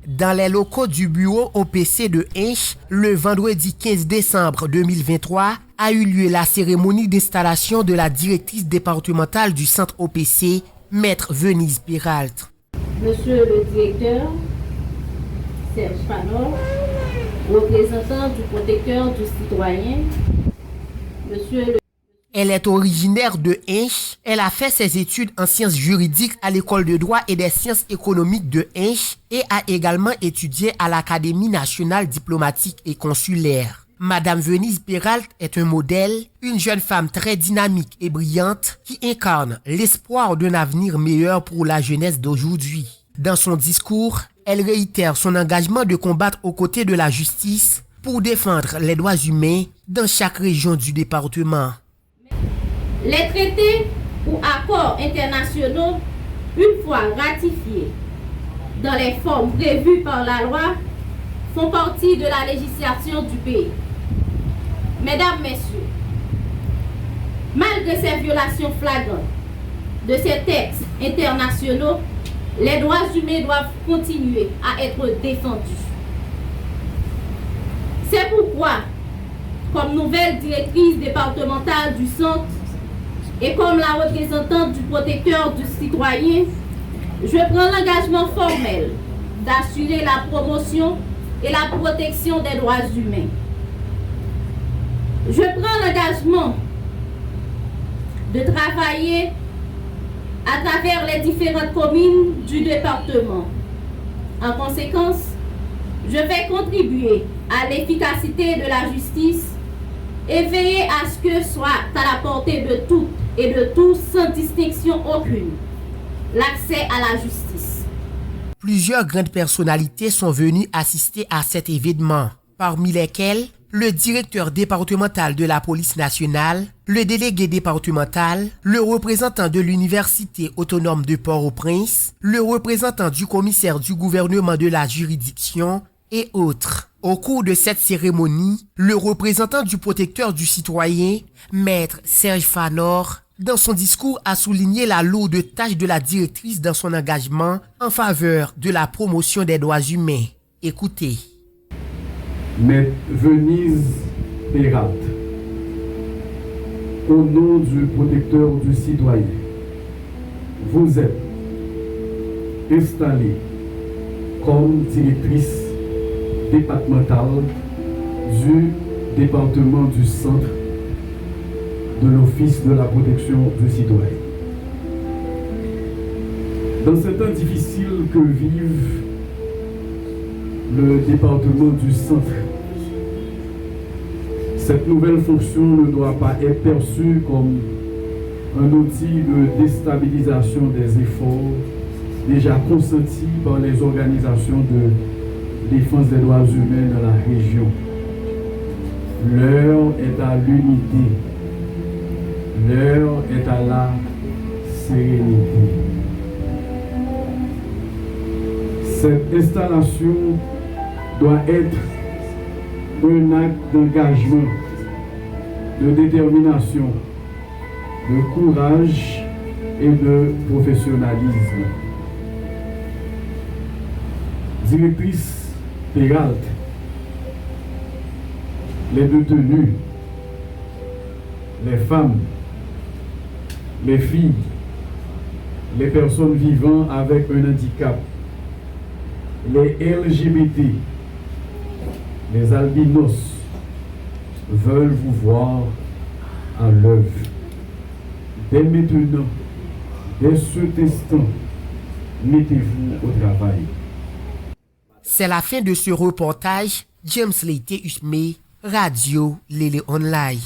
dans les locaux du bureau OPC de Hinche, le vendredi 15 décembre 2023, a eu lieu la cérémonie d'installation de la directrice départementale du centre OPC, Maître Venise Peralt. Monsieur le directeur, Serge Fanor, représentant du protecteur du citoyen, monsieur le... Elle est originaire de Hinche. Elle a fait ses études en sciences juridiques à l'école de droit et des sciences économiques de Hinche et a également étudié à l'Académie nationale diplomatique et consulaire. Madame Venise Peralt est un modèle, une jeune femme très dynamique et brillante qui incarne l'espoir d'un avenir meilleur pour la jeunesse d'aujourd'hui. Dans son discours, elle réitère son engagement de combattre aux côtés de la justice pour défendre les droits humains dans chaque région du département. Les traités ou accords internationaux, une fois ratifiés dans les formes prévues par la loi, font partie de la législation du pays. Mesdames, Messieurs, malgré ces violations flagrantes de ces textes internationaux, les droits humains doivent continuer à être défendus. C'est pourquoi, comme nouvelle directrice départementale du centre, et comme la représentante du protecteur du citoyen, je prends l'engagement formel d'assurer la promotion et la protection des droits humains. Je prends l'engagement de travailler à travers les différentes communes du département. En conséquence, je vais contribuer à l'efficacité de la justice et veiller à ce que soit à la portée de toutes et de tous, sans distinction aucune, l'accès à la justice. Plusieurs grandes personnalités sont venues assister à cet événement, parmi lesquelles le directeur départemental de la police nationale, le délégué départemental, le représentant de l'Université autonome de Port-au-Prince, le représentant du commissaire du gouvernement de la juridiction et autres. Au cours de cette cérémonie, le représentant du protecteur du citoyen, Maître Serge Fanor, dans son discours a souligné la lourde tâche de la directrice dans son engagement en faveur de la promotion des droits humains. Écoutez. Maître Venise Peralt, au nom du protecteur du citoyen, vous êtes installée comme directrice départementale du département du centre de l'Office de la protection du citoyen. Dans ces temps difficiles que vive le département du centre, cette nouvelle fonction ne doit pas être perçue comme un outil de déstabilisation des efforts déjà consentis par les organisations de défense des droits humains dans la région. L'heure est à l'unité. L'heure est à la sérénité. Cette installation doit être un acte d'engagement, de détermination, de courage et de professionnalisme. Directrice Peralt, les détenus, les femmes, les filles, les personnes vivant avec un handicap, les LGBT, les albinos veulent vous voir à l'œuvre. Dès maintenant, dès ce instant, mettez-vous au travail. C'est la fin de ce reportage. James Leite Usme, Radio Lele Online.